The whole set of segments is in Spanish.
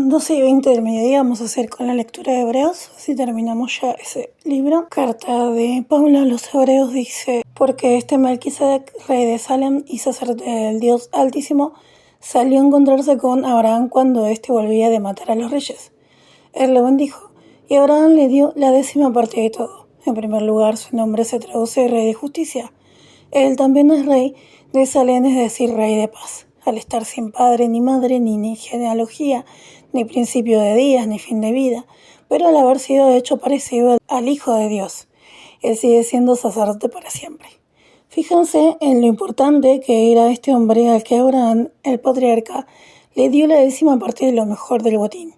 12:20 del mediodía vamos a hacer con la lectura de Hebreos, así terminamos ya ese libro. Carta de Pablo a los Hebreos dice: porque este Melquisedec, rey de Salem y sacerdote del Dios Altísimo, salió a encontrarse con Abraham cuando éste volvía de matar a los reyes. Él lo bendijo, y Abraham le dio la 10ª parte de todo. En primer lugar, su nombre se traduce rey de justicia. Él también es rey de Salem, es decir, rey de paz. Al estar sin padre, ni madre, ni genealogía, ni principio de días, ni fin de vida, pero al haber sido hecho parecido al Hijo de Dios, él sigue siendo sacerdote para siempre. Fíjense en lo importante que era este hombre al que Abraham, el patriarca, le dio la 10ª parte de lo mejor del botín.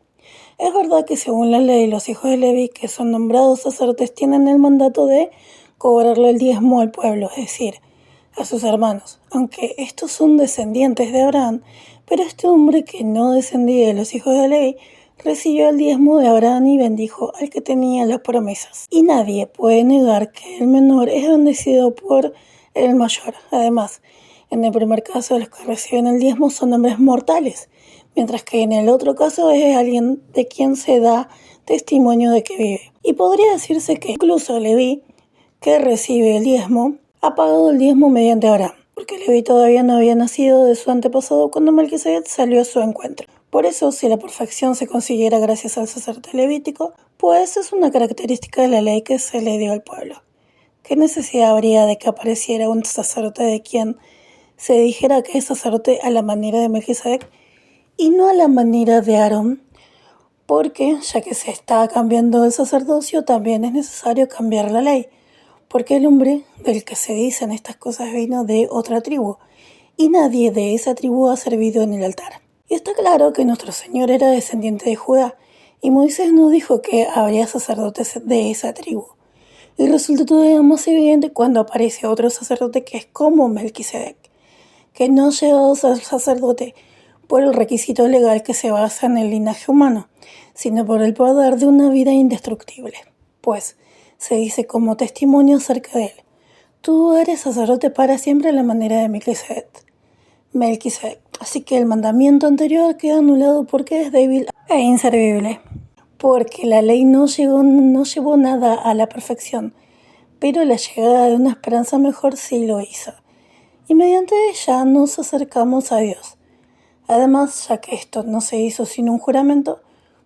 Es verdad que según la ley, los hijos de Leví, que son nombrados sacerdotes, tienen el mandato de cobrarle el diezmo al pueblo, es decir, a sus hermanos, aunque estos son descendientes de Abraham, pero este hombre que no descendía de los hijos de Leví recibió el diezmo de Abraham y bendijo al que tenía las promesas. Y nadie puede negar que el menor es bendecido por el mayor. Además, en el primer caso, los que reciben el diezmo son hombres mortales, mientras que en el otro caso es alguien de quien se da testimonio de que vive. Y podría decirse que incluso Leví, que recibe el diezmo, ha pagado el diezmo mediante Abraham, porque Leví todavía no había nacido de su antepasado cuando Melquisedec salió a su encuentro. Por eso, si la perfección se consiguiera gracias al sacerdote levítico, pues es una característica de la ley que se le dio al pueblo. ¿Qué necesidad habría de que apareciera un sacerdote de quien se dijera que es sacerdote a la manera de Melquisedec y no a la manera de Aarón? Porque, ya que se está cambiando el sacerdocio, también es necesario cambiar la ley, porque el hombre del que se dicen estas cosas vino de otra tribu, y nadie de esa tribu ha servido en el altar. Y está claro que nuestro Señor era descendiente de Judá, y Moisés nos dijo que habría sacerdotes de esa tribu. Y resulta todavía más evidente cuando aparece otro sacerdote que es como Melquisedec, que no ha llegado a ser sacerdote por el requisito legal que se basa en el linaje humano, sino por el poder de una vida indestructible. Pues se dice como testimonio acerca de él: tú eres sacerdote para siempre a la manera de Melquisedec. Así que el mandamiento anterior queda anulado porque es débil e inservible. Porque la ley no llevó nada a la perfección, pero la llegada de una esperanza mejor sí lo hizo. Y mediante ella nos acercamos a Dios. Además, ya que esto no se hizo sin un juramento,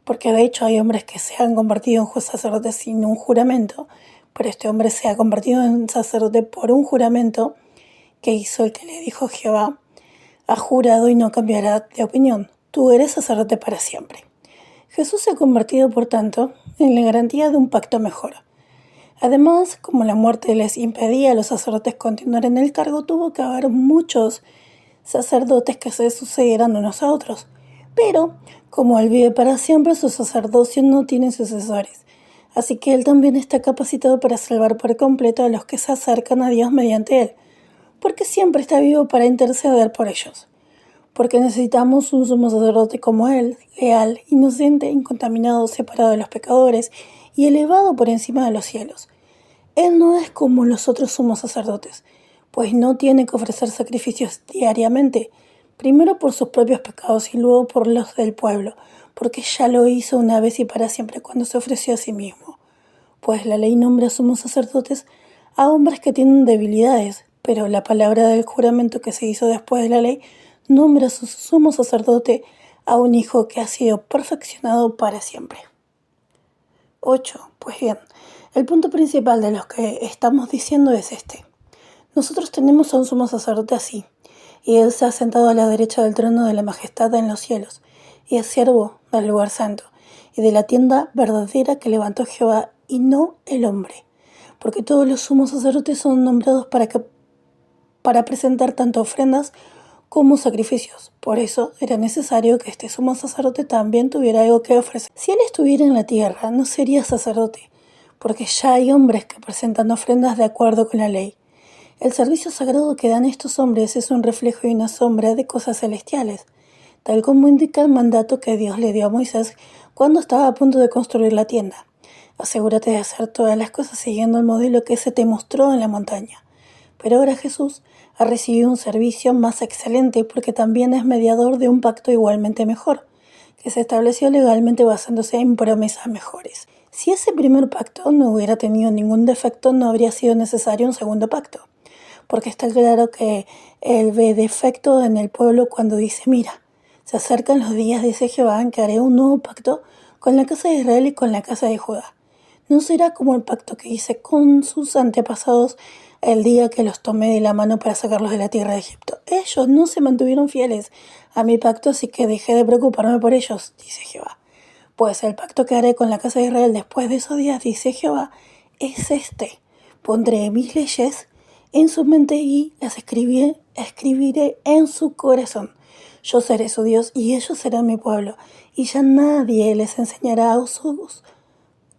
porque de hecho hay hombres que se han convertido en sacerdotes sin un juramento, pero este hombre se ha convertido en sacerdote por un juramento que hizo el que le dijo Jehová: ha jurado y no cambiará de opinión, tú eres sacerdote para siempre. Jesús se ha convertido, por tanto, en la garantía de un pacto mejor. Además, como la muerte les impedía a los sacerdotes continuar en el cargo, tuvo que haber muchos sacerdotes que se sucedieran unos a otros. Pero, como Él vive para siempre, su sacerdocio no tiene sucesores. Así que Él también está capacitado para salvar por completo a los que se acercan a Dios mediante Él, porque siempre está vivo para interceder por ellos. Porque necesitamos un sumo sacerdote como Él, leal, inocente, incontaminado, separado de los pecadores y elevado por encima de los cielos. Él no es como los otros sumos sacerdotes, pues no tiene que ofrecer sacrificios diariamente, primero por sus propios pecados y luego por los del pueblo, porque ya lo hizo una vez y para siempre cuando se ofreció a sí mismo. Pues la ley nombra sumos sacerdotes a hombres que tienen debilidades, pero la palabra del juramento que se hizo después de la ley nombra a su sumo sacerdote a un hijo que ha sido perfeccionado para siempre. 8. Pues bien, el punto principal de lo que estamos diciendo es este. Nosotros tenemos a un sumo sacerdote así, y él se ha sentado a la derecha del trono de la majestad en los cielos, y es siervo del lugar santo, y de la tienda verdadera que levantó Jehová, y no el hombre, porque todos los sumos sacerdotes son nombrados para presentar tanto ofrendas como sacrificios. Por eso era necesario que este sumo sacerdote también tuviera algo que ofrecer. Si él estuviera en la tierra, no sería sacerdote, porque ya hay hombres que presentan ofrendas de acuerdo con la ley. El servicio sagrado que dan estos hombres es un reflejo y una sombra de cosas celestiales, tal como indica el mandato que Dios le dio a Moisés cuando estaba a punto de construir la tienda. Asegúrate de hacer todas las cosas siguiendo el modelo que se te mostró en la montaña. Pero ahora Jesús ha recibido un servicio más excelente porque también es mediador de un pacto igualmente mejor, que se estableció legalmente basándose en promesas mejores. Si ese primer pacto no hubiera tenido ningún defecto, no habría sido necesario un segundo pacto, porque está claro que él ve defecto en el pueblo cuando dice, mira, se acercan los días, dice Jehová, en que haré un nuevo pacto con la casa de Israel y con la casa de Judá. No será como el pacto que hice con sus antepasados el día que los tomé de la mano para sacarlos de la tierra de Egipto. Ellos no se mantuvieron fieles a mi pacto, así que dejé de preocuparme por ellos, dice Jehová. Pues el pacto que haré con la casa de Israel después de esos días, dice Jehová, es este. Pondré mis leyes en su mente y las escribiré en su corazón. Yo seré su Dios y ellos serán mi pueblo. Y ya nadie les enseñará a sus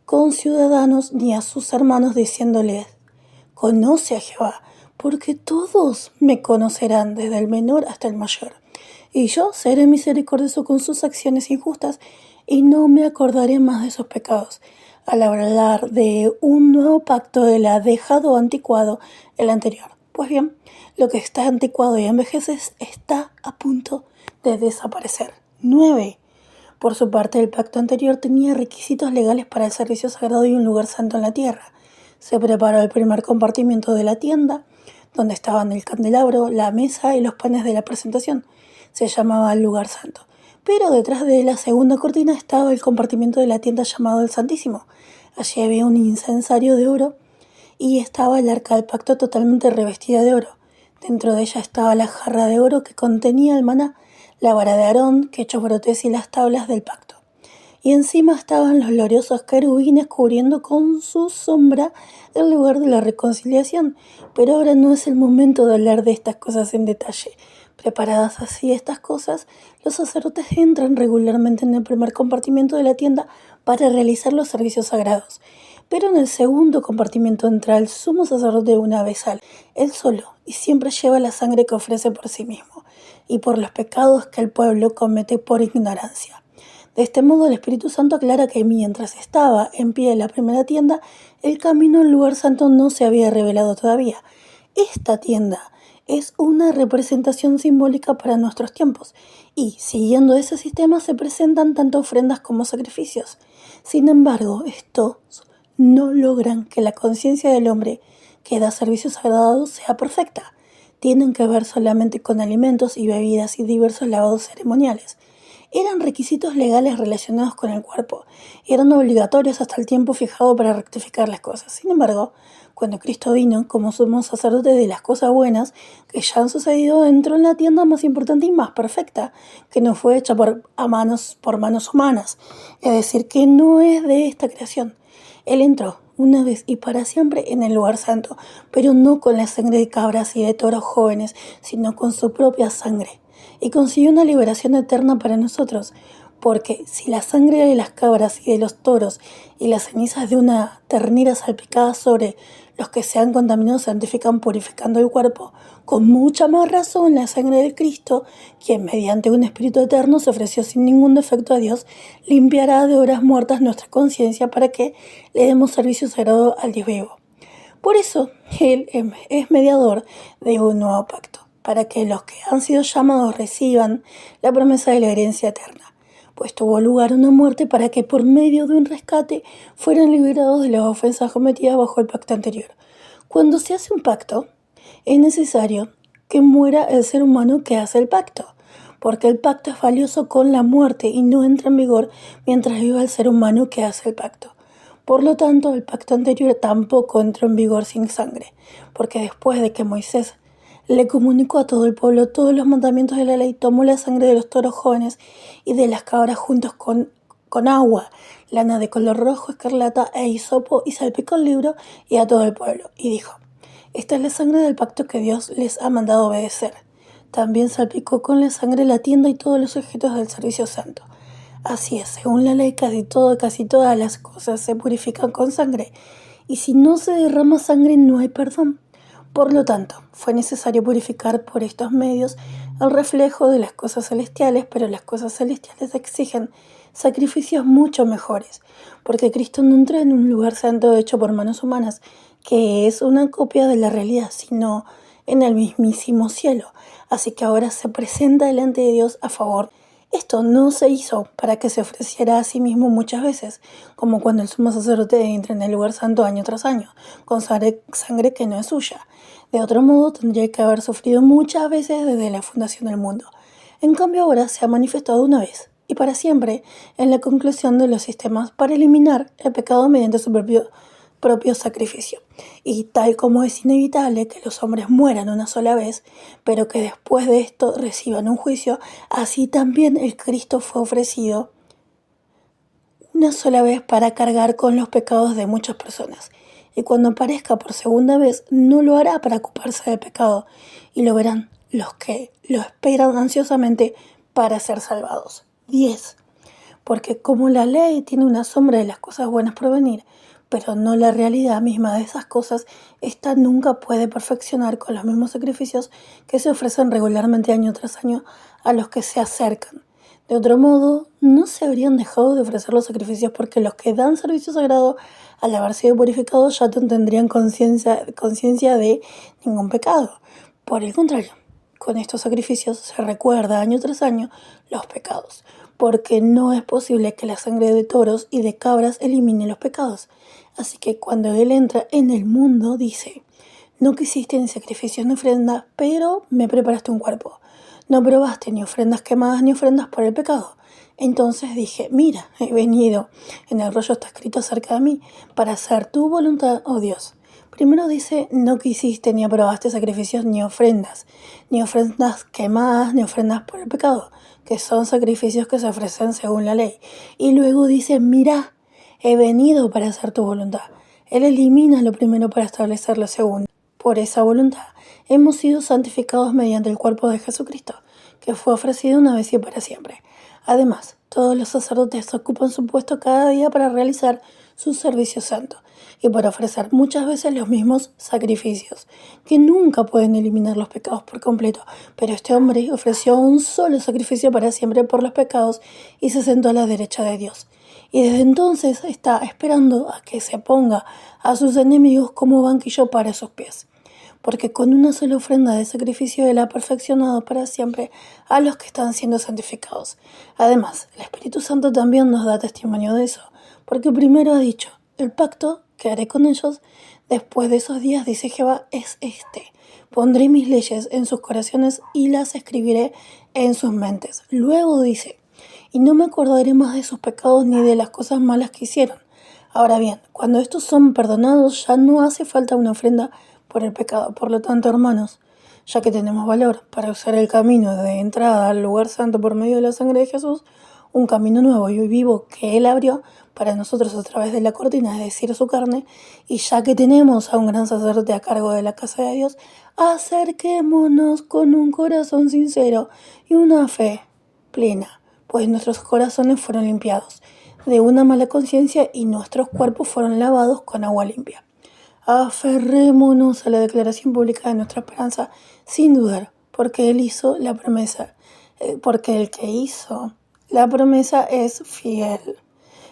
conciudadanos ni a sus hermanos diciéndoles, conoce a Jehová, porque todos me conocerán desde el menor hasta el mayor. Y yo seré misericordioso con sus acciones injustas y no me acordaré más de sus pecados. Al hablar de un nuevo pacto, él ha dejado anticuado el anterior. Pues bien, lo que está anticuado y envejece está a punto de desaparecer. 9. Por su parte, el pacto anterior tenía requisitos legales para el servicio sagrado y un lugar santo en la tierra. Se preparó el primer compartimiento de la tienda, donde estaban el candelabro, la mesa y los panes de la presentación. Se llamaba el lugar santo. Pero detrás de la segunda cortina estaba el compartimiento de la tienda llamado el Santísimo. Allí había un incensario de oro y estaba el arca del pacto totalmente revestida de oro. Dentro de ella estaba la jarra de oro que contenía el maná, la vara de Aarón que echó brotes y las tablas del pacto. Y encima estaban los gloriosos querubines cubriendo con su sombra el lugar de la reconciliación. Pero ahora no es el momento de hablar de estas cosas en detalle. Preparadas así estas cosas, los sacerdotes entran regularmente en el primer compartimiento de la tienda para realizar los servicios sagrados. Pero en el segundo compartimiento entra el sumo sacerdote una vez él solo, y siempre lleva la sangre que ofrece por sí mismo, y por los pecados que el pueblo comete por ignorancia. De este modo el Espíritu Santo aclara que mientras estaba en pie la primera tienda, el camino al lugar santo no se había revelado todavía. Esta tienda es una representación simbólica para nuestros tiempos, y siguiendo ese sistema se presentan tanto ofrendas como sacrificios. Sin embargo, estos no logran que la conciencia del hombre que da servicios sagrados sea perfecta. Tienen que ver solamente con alimentos y bebidas y diversos lavados ceremoniales. Eran requisitos legales relacionados con el cuerpo y eran obligatorios hasta el tiempo fijado para rectificar las cosas. Sin embargo, cuando Cristo vino como sumo sacerdote de las cosas buenas que ya han sucedido, entró en la tienda más importante y más perfecta, que no fue hecha por manos humanas, es decir, que no es de esta creación. Él entró una vez y para siempre en el lugar santo, pero no con la sangre de cabras y de toros jóvenes, sino con su propia sangre, y consiguió una liberación eterna para nosotros, porque si la sangre de las cabras y de los toros y las cenizas de una ternera salpicadas sobre los que se han contaminado santifican purificando el cuerpo, con mucha más razón la sangre de Cristo, quien mediante un espíritu eterno se ofreció sin ningún defecto a Dios, limpiará de horas muertas nuestra conciencia para que le demos servicio sagrado al Dios vivo. Por eso, Él es mediador de un nuevo pacto, para que los que han sido llamados reciban la promesa de la herencia eterna. Pues tuvo lugar una muerte para que por medio de un rescate fueran liberados de las ofensas cometidas bajo el pacto anterior. Cuando se hace un pacto, es necesario que muera el ser humano que hace el pacto, porque el pacto es valioso con la muerte y no entra en vigor mientras viva el ser humano que hace el pacto. Por lo tanto, el pacto anterior tampoco entró en vigor sin sangre, porque después de que Moisés le comunicó a todo el pueblo todos los mandamientos de la ley, tomó la sangre de los toros jóvenes y de las cabras juntos con agua, lana de color rojo, escarlata e hisopo, y salpicó el libro y a todo el pueblo, y dijo, esta es la sangre del pacto que Dios les ha mandado obedecer. También salpicó con la sangre la tienda y todos los objetos del servicio santo. Así es, según la ley, casi todas las cosas se purifican con sangre, y si no se derrama sangre no hay perdón. Por lo tanto, fue necesario purificar por estos medios el reflejo de las cosas celestiales, pero las cosas celestiales exigen sacrificios mucho mejores, porque Cristo no entró en un lugar santo hecho por manos humanas, que es una copia de la realidad, sino en el mismísimo cielo. Así que ahora se presenta delante de Dios a favor. Esto no se hizo para que se ofreciera a sí mismo muchas veces, como cuando el sumo sacerdote entra en el lugar santo año tras año, con sangre que no es suya. De otro modo, tendría que haber sufrido muchas veces desde la fundación del mundo. En cambio, ahora se ha manifestado una vez, y para siempre, en la conclusión de los sistemas para eliminar el pecado mediante su propio sacrificio. Y tal como es inevitable que los hombres mueran una sola vez, pero que después de esto reciban un juicio, así también el Cristo fue ofrecido una sola vez para cargar con los pecados de muchas personas. Y cuando aparezca por segunda vez, no lo hará para ocuparse del pecado, y lo verán los que lo esperan ansiosamente para ser salvados. 10. Porque como la ley tiene una sombra de las cosas buenas por venir, pero no la realidad misma de esas cosas, ésta nunca puede perfeccionar con los mismos sacrificios que se ofrecen regularmente año tras año a los que se acercan. De otro modo, no se habrían dejado de ofrecer los sacrificios porque los que dan servicio sagrado, al haber sido purificados, ya no tendrían conciencia de ningún pecado. Por el contrario, con estos sacrificios se recuerda año tras año los pecados, porque no es posible que la sangre de toros y de cabras elimine los pecados. Así que cuando Él entra en el mundo, dice: no quisiste ni sacrificios ni ofrendas, pero me preparaste un cuerpo. No probaste ni ofrendas quemadas ni ofrendas por el pecado. Entonces dije: mira, he venido. En el rollo está escrito acerca de mí, para hacer tu voluntad, oh Dios. Primero dice: no quisiste ni aprobaste sacrificios ni ofrendas quemadas ni ofrendas por el pecado, que son sacrificios que se ofrecen según la ley. Y luego dice: mira, he venido para hacer tu voluntad. Él elimina lo primero para establecer lo segundo. Por esa voluntad hemos sido santificados mediante el cuerpo de Jesucristo, que fue ofrecido una vez y para siempre. Además, todos los sacerdotes ocupan su puesto cada día para realizar su servicio santo y para ofrecer muchas veces los mismos sacrificios, que nunca pueden eliminar los pecados por completo, pero este hombre ofreció un solo sacrificio para siempre por los pecados y se sentó a la derecha de Dios. Y desde entonces está esperando a que se ponga a sus enemigos como banquillo para sus pies. Porque con una sola ofrenda de sacrificio Él ha perfeccionado para siempre a los que están siendo santificados. Además, el Espíritu Santo también nos da testimonio de eso, porque primero ha dicho: el pacto que haré con ellos después de esos días, dice Jehová, es este: pondré mis leyes en sus corazones y las escribiré en sus mentes. Luego dice: y no me acordaré más de sus pecados ni de las cosas malas que hicieron. Ahora bien, cuando estos son perdonados, ya no hace falta una ofrenda por el pecado. Por lo tanto, hermanos, ya que tenemos valor para usar el camino de entrada al lugar santo por medio de la sangre de Jesús, un camino nuevo y vivo que Él abrió para nosotros a través de la cortina, es decir, su carne, y ya que tenemos a un gran sacerdote a cargo de la casa de Dios, acerquémonos con un corazón sincero y una fe plena, pues nuestros corazones fueron limpiados de una mala conciencia y nuestros cuerpos fueron lavados con agua limpia. Aferrémonos a la declaración pública de nuestra esperanza sin dudar, porque Él hizo la promesa, porque el que hizo la promesa es fiel.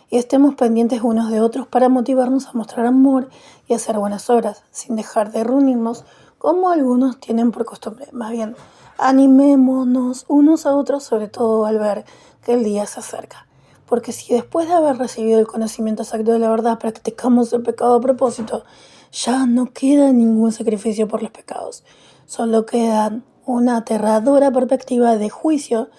Y estemos pendientes unos de otros para motivarnos a mostrar amor y hacer buenas obras, sin dejar de reunirnos como algunos tienen por costumbre. Más bien, animémonos unos a otros, sobre todo al ver que el día se acerca. Porque si después de haber recibido el conocimiento exacto de la verdad practicamos el pecado a propósito, ya no queda ningún sacrificio por los pecados. Solo queda una aterradora perspectiva de juicio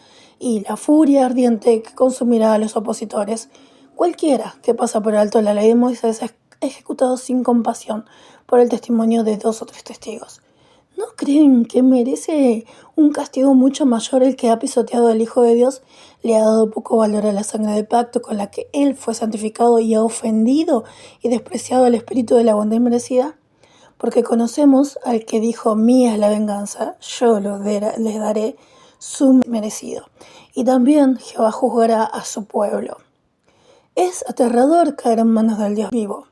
y la furia ardiente que consumirá a los opositores. Cualquiera que pasa por alto la ley de Moisés es ejecutado sin compasión por el testimonio de 2 o 3 testigos. ¿No creen que merece un castigo mucho mayor el que ha pisoteado al Hijo de Dios, le ha dado poco valor a la sangre del pacto con la que Él fue santificado y ha ofendido y despreciado el espíritu de la bondad inmerecida? Porque conocemos al que dijo: mía es la venganza, yo les daré su merecido. Y también Jehová juzgará a su pueblo. Es aterrador caer en manos del Dios vivo.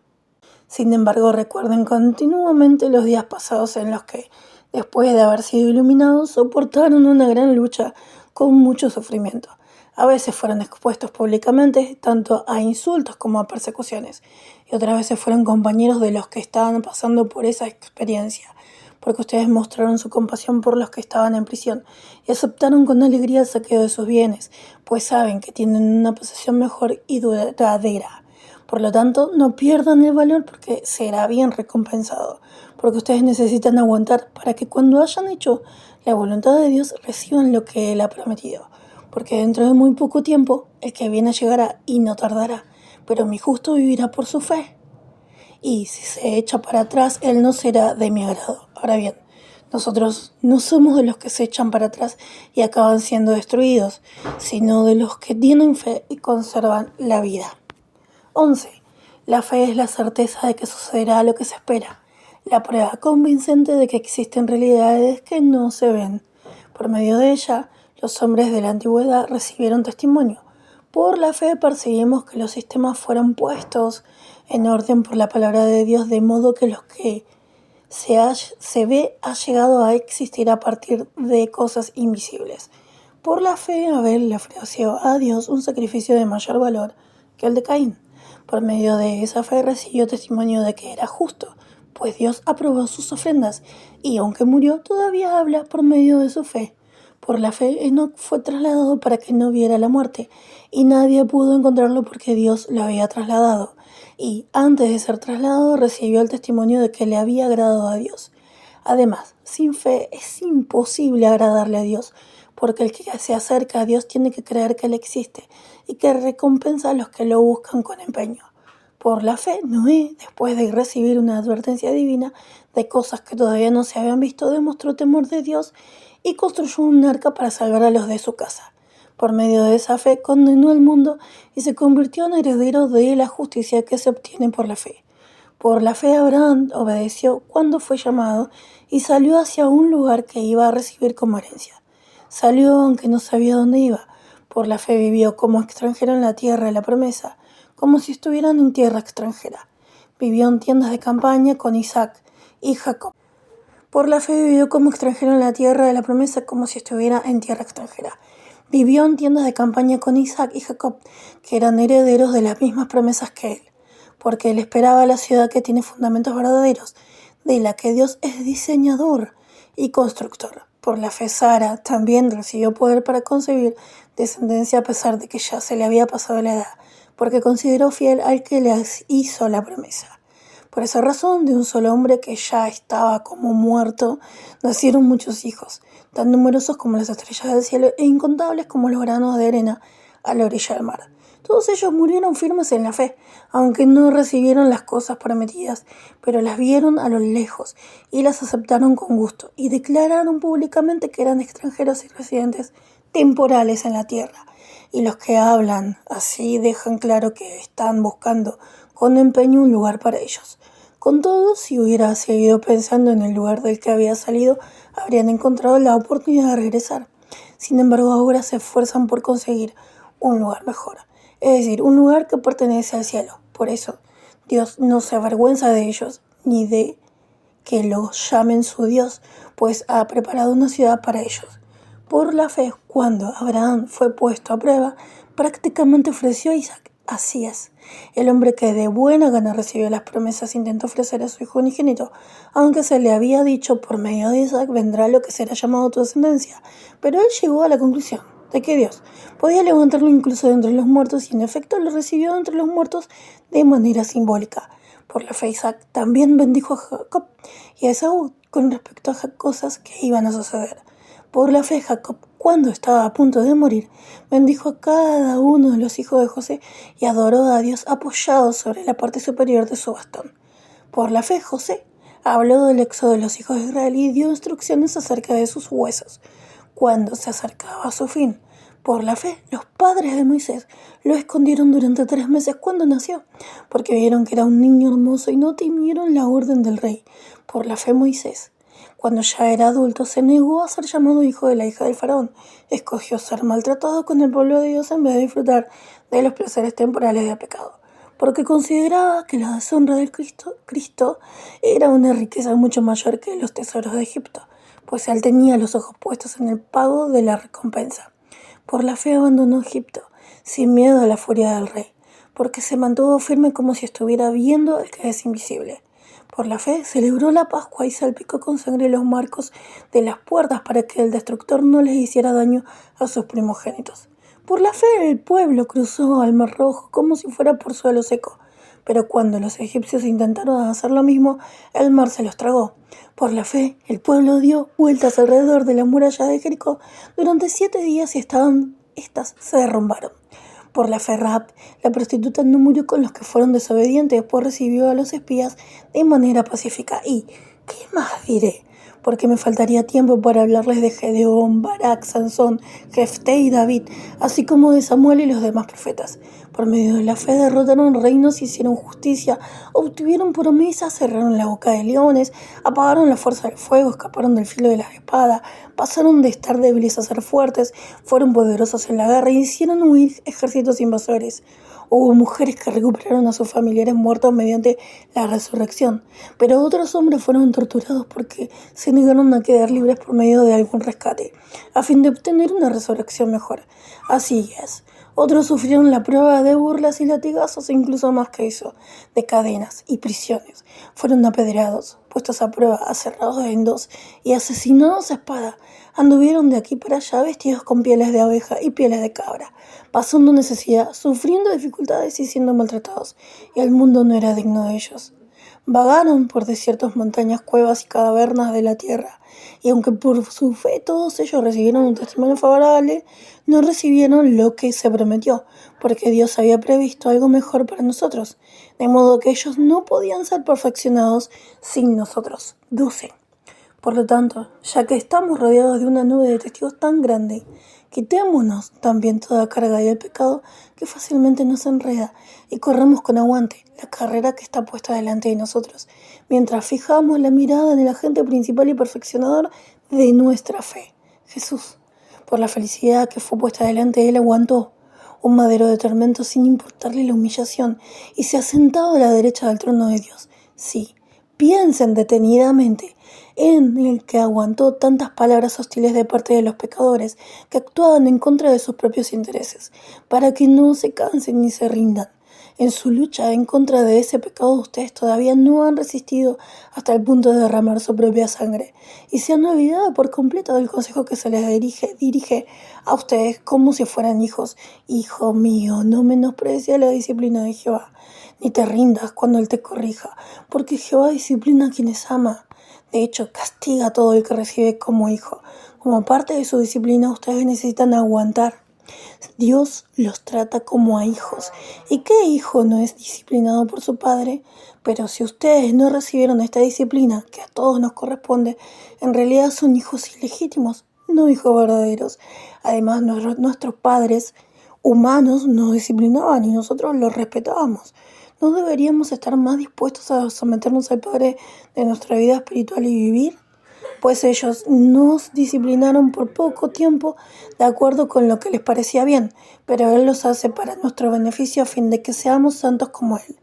Sin embargo, recuerden continuamente los días pasados en los que, después de haber sido iluminados, soportaron una gran lucha con mucho sufrimiento. A veces fueron expuestos públicamente tanto a insultos como a persecuciones, y otras veces fueron compañeros de los que estaban pasando por esa experiencia. porque ustedes mostraron su compasión por los que estaban en prisión y aceptaron con alegría el saqueo de sus bienes, pues saben que tienen una posesión mejor y duradera. Por lo tanto, no pierdan el valor porque será bien recompensado, porque ustedes necesitan aguantar para que cuando hayan hecho la voluntad de Dios reciban lo que Él ha prometido, porque dentro de muy poco tiempo el que viene llegará y no tardará, pero mi justo vivirá por su fe. Y si se echa para atrás, Él no será de mi agrado. Ahora bien, nosotros no somos de los que se echan para atrás y acaban siendo destruidos, sino de los que tienen fe y conservan la vida. 11. La fe es la certeza de que sucederá lo que se espera, la prueba convincente de que existen realidades que no se ven. Por medio de ella, los hombres de la antigüedad recibieron testimonio. Por la fe percibimos que los sistemas fueron puestos en orden por la palabra de Dios, de modo que lo que se ve ha llegado a existir a partir de cosas invisibles. Por la fe, Abel le ofreció a Dios un sacrificio de mayor valor que el de Caín. Por medio de esa fe recibió testimonio de que era justo, pues Dios aprobó sus ofrendas, y aunque murió, todavía habla por medio de su fe. Por la fe, Enoc fue trasladado para que no viera la muerte, y nadie pudo encontrarlo porque Dios lo había trasladado. Y antes de ser trasladado, recibió el testimonio de que le había agradado a Dios. Además, sin fe es imposible agradarle a Dios, porque el que se acerca a Dios tiene que creer que Él existe y que recompensa a los que lo buscan con empeño. Por la fe, Noé, después de recibir una advertencia divina de cosas que todavía no se habían visto, demostró temor de Dios y construyó un arca para salvar a los de su casa. Por medio de esa fe condenó al mundo y se convirtió en heredero de la justicia que se obtiene por la fe. Por la fe Abraham obedeció cuando fue llamado y salió hacia un lugar que iba a recibir como herencia. Salió aunque no sabía dónde iba. Por la fe vivió como extranjero en la tierra de la promesa, como si estuvieran en tierra extranjera. Vivió en tiendas de campaña con Isaac y Jacob. Por la fe vivió como extranjero en la tierra de la promesa, como si estuviera en tierra extranjera. Vivió en tiendas de campaña con Isaac y Jacob, que eran herederos de las mismas promesas que él, porque él esperaba la ciudad que tiene fundamentos verdaderos, de la que Dios es diseñador y constructor. Por la fe Sara también recibió poder para concebir descendencia a pesar de que ya se le había pasado la edad, porque consideró fiel al que le hizo la promesa. Por esa razón, de un solo hombre que ya estaba como muerto, nacieron muchos hijos, tan numerosos como las estrellas del cielo e incontables como los granos de arena a la orilla del mar. Todos ellos murieron firmes en la fe, aunque no recibieron las cosas prometidas, pero las vieron a lo lejos y las aceptaron con gusto, y declararon públicamente que eran extranjeros y residentes temporales en la tierra. Y los que hablan así dejan claro que están buscando con empeño un lugar para ellos. Con todo, si hubiera seguido pensando en el lugar del que había salido, habrían encontrado la oportunidad de regresar. Sin embargo, ahora se esfuerzan por conseguir un lugar mejor, es decir, un lugar que pertenece al cielo. Por eso, Dios no se avergüenza de ellos, ni de que los llamen su Dios, pues ha preparado una ciudad para ellos. Por la fe, cuando Abraham fue puesto a prueba, prácticamente ofreció a Isaac. Así es, el hombre que de buena gana recibió las promesas intentó ofrecer a su hijo unigénito, aunque se le había dicho por medio de Isaac vendrá lo que será llamado tu descendencia. Pero él llegó a la conclusión de que Dios podía levantarlo incluso de entre los muertos y en efecto lo recibió de entre los muertos de manera simbólica. Por la fe Isaac también bendijo a Jacob y a Esaú con respecto a cosas que iban a suceder. Por la fe Jacob, cuando estaba a punto de morir, bendijo a cada uno de los hijos de José y adoró a Dios apoyado sobre la parte superior de su bastón. Por la fe José habló del éxodo de los hijos de Israel y dio instrucciones acerca de sus huesos, cuando se acercaba a su fin. Por la fe, los padres de Moisés lo escondieron durante 3 meses cuando nació, porque vieron que era un niño hermoso y no temieron la orden del rey. Por la fe Moisés, cuando ya era adulto, se negó a ser llamado hijo de la hija del faraón. Escogió ser maltratado con el pueblo de Dios en vez de disfrutar de los placeres temporales del pecado, porque consideraba que la deshonra del Cristo era una riqueza mucho mayor que los tesoros de Egipto, pues él tenía los ojos puestos en el pago de la recompensa. Por la fe abandonó Egipto, sin miedo a la furia del rey, porque se mantuvo firme como si estuviera viendo al que es invisible. Por la fe celebró la Pascua y salpicó con sangre los marcos de las puertas para que el destructor no les hiciera daño a sus primogénitos. Por la fe el pueblo cruzó al Mar Rojo como si fuera por suelo seco, pero cuando los egipcios intentaron hacer lo mismo, el mar se los tragó. Por la fe el pueblo dio vueltas alrededor de la muralla de Jericó durante 7 días y estas se derrumbaron. Por la fe Rahab, la prostituta no murió con los que fueron desobedientes, pues recibió a los espías de manera pacífica. ¿Y qué más diré? Porque me faltaría tiempo para hablarles de Gedeón, Barak, Sansón, Jefté y David, así como de Samuel y los demás profetas. Por medio de la fe derrotaron reinos, hicieron justicia, obtuvieron promesas, cerraron la boca de leones, apagaron la fuerza del fuego, escaparon del filo de la espada, pasaron de estar débiles a ser fuertes, fueron poderosos en la guerra y hicieron huir ejércitos invasores. Hubo mujeres que recuperaron a sus familiares muertos mediante la resurrección, pero otros hombres fueron torturados porque se negaron a quedar libres por medio de algún rescate, a fin de obtener una resurrección mejor. Así es. Otros sufrieron la prueba de burlas y latigazos, e incluso más que eso, de cadenas y prisiones. Fueron apedreados, puestos a prueba, aserrados en dos y asesinados a espada. Anduvieron de aquí para allá vestidos con pieles de abeja y pieles de cabra, pasando necesidad, sufriendo dificultades y siendo maltratados, y el mundo no era digno de ellos. Vagaron por desiertos, montañas, cuevas y cavernas de la tierra, y aunque por su fe todos ellos recibieron un testimonio favorable, no recibieron lo que se prometió, porque Dios había previsto algo mejor para nosotros, de modo que ellos no podían ser perfeccionados sin nosotros. 12. Por lo tanto, ya que estamos rodeados de una nube de testigos tan grande, quitémonos también toda carga y el pecado que fácilmente nos enreda y corramos con aguante la carrera que está puesta delante de nosotros, mientras fijamos la mirada en el agente principal y perfeccionador de nuestra fe, Jesús. Por la felicidad que fue puesta delante, él aguantó un madero de tormento sin importarle la humillación y se ha sentado a la derecha del trono de Dios. Sí, piensen detenidamente en el que aguantó tantas palabras hostiles de parte de los pecadores que actuaban en contra de sus propios intereses, para que no se cansen ni se rindan. En su lucha en contra de ese pecado ustedes todavía no han resistido hasta el punto de derramar su propia sangre y se han olvidado por completo del consejo que se les dirige a ustedes como si fueran hijos. Hijo mío, no menosprecies la disciplina de Jehová, ni te rindas cuando Él te corrija, porque Jehová disciplina a quienes ama. De hecho, castiga a todo el que recibe como hijo. Como parte de su disciplina, ustedes necesitan aguantar. Dios los trata como a hijos. ¿Y qué hijo no es disciplinado por su padre? Pero si ustedes no recibieron esta disciplina, que a todos nos corresponde, en realidad son hijos ilegítimos, no hijos verdaderos. Además, nuestros padres humanos nos disciplinaban y nosotros los respetábamos. ¿No deberíamos estar más dispuestos a someternos al Padre de nuestra vida espiritual y vivir? Pues ellos nos disciplinaron por poco tiempo de acuerdo con lo que les parecía bien, pero Él los hace para nuestro beneficio a fin de que seamos santos como Él.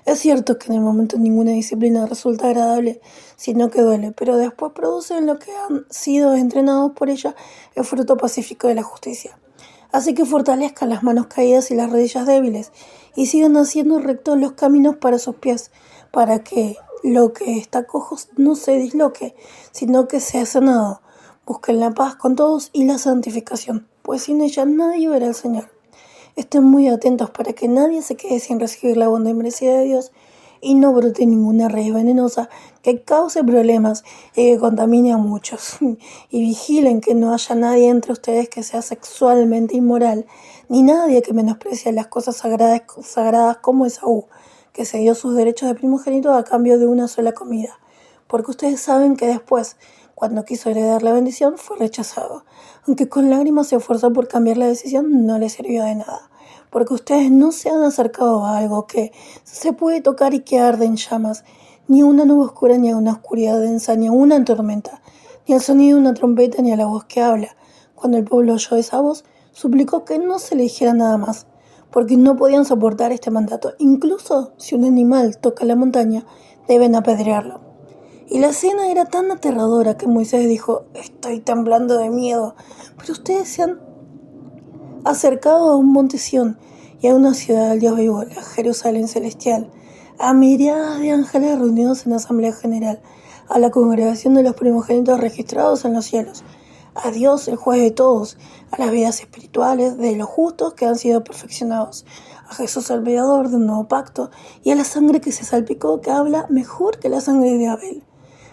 Es cierto que en el momento ninguna disciplina resulta agradable, sino que duele, pero después producen lo que han sido entrenados por ella, el fruto pacífico de la justicia. Así que fortalezcan las manos caídas y las rodillas débiles, y sigan haciendo rectos los caminos para sus pies, para que lo que está cojo no se disloque, sino que sea sanado. Busquen la paz con todos y la santificación, pues sin ella nadie verá al Señor. Estén muy atentos para que nadie se quede sin recibir la bondad merecida de Dios y no brote ninguna raíz venenosa que cause problemas y que contamine a muchos. Y vigilen que no haya nadie entre ustedes que sea sexualmente inmoral, ni nadie que menosprecie las cosas sagradas como Esaú, que se dio sus derechos de primogénito a cambio de una sola comida. Porque ustedes saben que después, cuando quiso heredar la bendición, fue rechazado. Aunque con lágrimas se esforzó por cambiar la decisión, no le sirvió de nada. Porque ustedes no se han acercado a algo que se puede tocar y que arde en llamas, ni a una nube oscura, ni a una oscuridad densa, ni a una tormenta, ni al sonido de una trompeta, ni a la voz que habla. Cuando el pueblo oyó esa voz, suplicó que no se le dijera nada más, porque no podían soportar este mandato. Incluso si un animal toca la montaña, deben apedrearlo. Y la escena era tan aterradora que Moisés dijo: estoy temblando de miedo, pero ustedes se han acercado a un monte Sión y a una ciudad del Dios vivo, la Jerusalén celestial. a miriadas de ángeles reunidos en asamblea general, a la congregación de los primogénitos registrados en los cielos, a Dios, el juez de todos, a las vidas espirituales de los justos que han sido perfeccionados, a Jesús el mediador de un nuevo pacto y a la sangre que se salpicó que habla mejor que la sangre de Abel.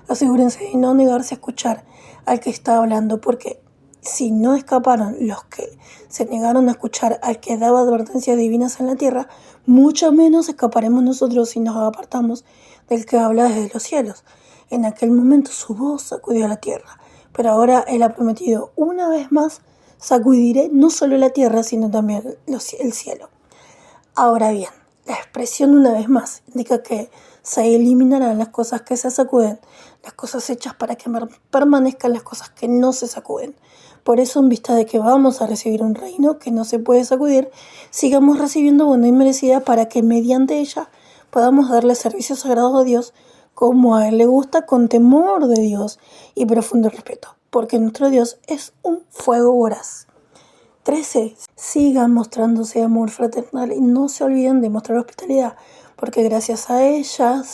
Asegúrense de no negarse a escuchar al que está hablando, porque si no escaparon los que se negaron a escuchar al que daba advertencias divinas en la tierra, mucho menos escaparemos nosotros si nos apartamos del que habla desde los cielos. En aquel momento su voz sacudió la tierra, pero ahora Él ha prometido una vez más: sacudiré no solo la tierra, sino también el cielo. Ahora bien, la expresión una vez más indica que se eliminarán las cosas que se sacuden, las cosas hechas para que permanezcan las cosas que no se sacuden. Por eso, en vista de que vamos a recibir un reino que no se puede sacudir, sigamos recibiendo bondad inmerecida para que mediante ella podamos darle servicio sagrado a Dios como a Él le gusta, con temor de Dios y profundo respeto, porque nuestro Dios es un fuego voraz. 13. Sigan mostrándose amor fraternal y no se olviden de mostrar hospitalidad, porque gracias a ella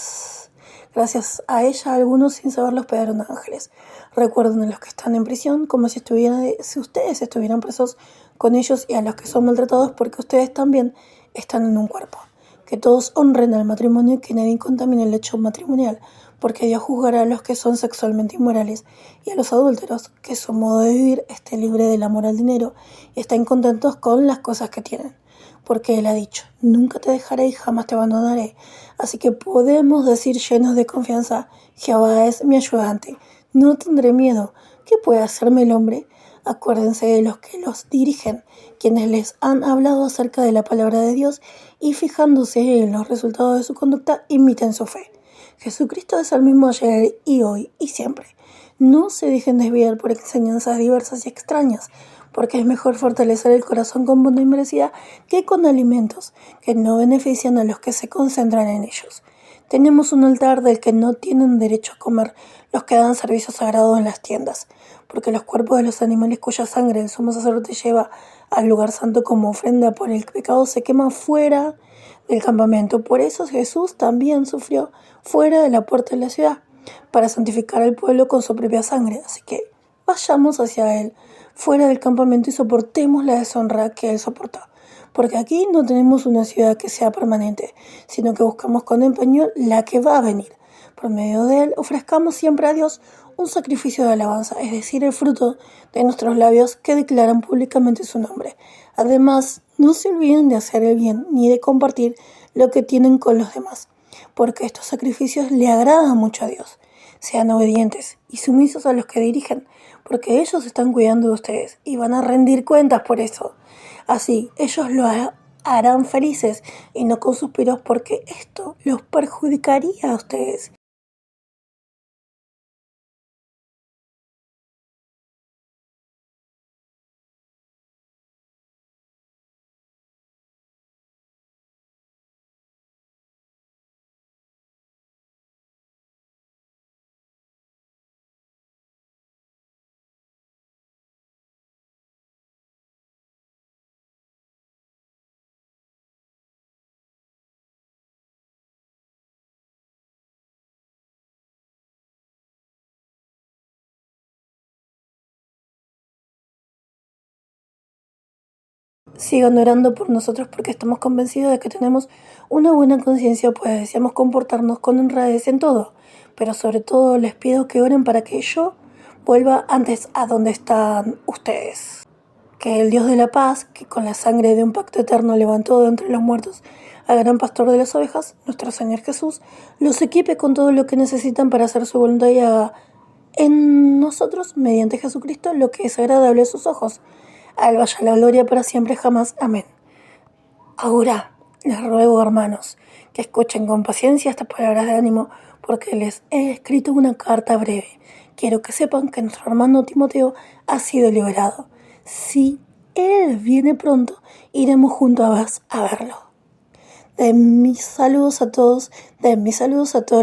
algunos sin saberlo hospedaron ángeles. Recuerden a los que están en prisión como si ustedes estuvieran presos con ellos, y a los que son maltratados, porque ustedes también están en un cuerpo. Que todos honren al matrimonio y que nadie contamine el hecho matrimonial, porque Dios juzgará a los que son sexualmente inmorales y a los adúlteros, que su modo de vivir esté libre del amor al dinero y estén contentos con las cosas que tienen. Porque Él ha dicho: nunca te dejaré y jamás te abandonaré. Así que podemos decir llenos de confianza: Jehová es mi ayudante, no tendré miedo. ¿Qué puede hacerme el hombre? Acuérdense de los que los dirigen, quienes les han hablado acerca de la palabra de Dios, y fijándose en los resultados de su conducta, imiten su fe. Jesucristo es el mismo ayer y hoy y siempre. No se dejen desviar por enseñanzas diversas y extrañas, porque es mejor fortalecer el corazón con bondad inmerecida que con alimentos que no benefician a los que se concentran en ellos. Tenemos un altar del que no tienen derecho a comer los que dan servicio sagrado en las tiendas, porque los cuerpos de los animales cuya sangre el sumo sacerdote lleva al lugar santo como ofrenda por el pecado se queman fuera del campamento. Por eso Jesús también sufrió fuera de la puerta de la ciudad, para santificar al pueblo con su propia sangre. Así que vayamos hacia Él, fuera del campamento, y soportemos la deshonra que Él soportó. Porque aquí no tenemos una ciudad que sea permanente, sino que buscamos con empeño la que va a venir. Por medio de Él ofrezcamos siempre a Dios un sacrificio de alabanza, es decir, el fruto de nuestros labios que declaran públicamente su nombre. Además, no se olviden de hacer el bien ni de compartir lo que tienen con los demás, porque estos sacrificios le agradan mucho a Dios. Sean obedientes y sumisos a los que dirigen, porque ellos están cuidando de ustedes y van a rendir cuentas por eso. Así, ellos lo harán felices y no con suspiros, porque esto los perjudicaría a ustedes. Sigan orando por nosotros, porque estamos convencidos de que tenemos una buena conciencia, pues deseamos comportarnos con honradez en todo. Pero sobre todo les pido que oren para que yo vuelva antes a donde están ustedes. Que el Dios de la paz, que con la sangre de un pacto eterno levantó de entre los muertos al gran pastor de las ovejas, nuestro Señor Jesús, los equipe con todo lo que necesitan para hacer su voluntad, y haga en nosotros, mediante Jesucristo, lo que es agradable a sus ojos. A Él vaya la gloria para siempre jamás. Amén. Ahora les ruego, hermanos, que escuchen con paciencia estas palabras de ánimo, porque les he escrito una carta breve. Quiero que sepan que nuestro hermano Timoteo ha sido liberado. Si él viene pronto, iremos juntos a verlo. Den mis saludos a todos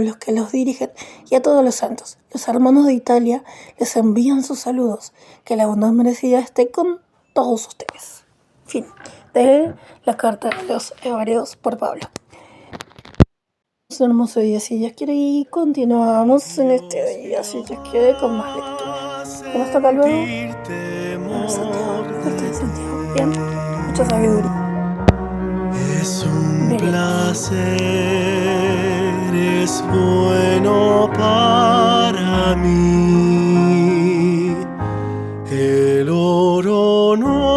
los que los dirigen y a todos los santos. Los hermanos de Italia les envían sus saludos. Que la bondad merecida esté con todos ustedes. Fin de la carta de los Hebreos por Pablo. Es un hermoso día, si Dios quiere, y continuamos en este día, si Dios quiere, con más lectura. ¿Qué nos toca luego? Santiago, carta de Santiago. Bien, mucha sabiduría. Es un Veremos. placer, es bueno para mí. El oro no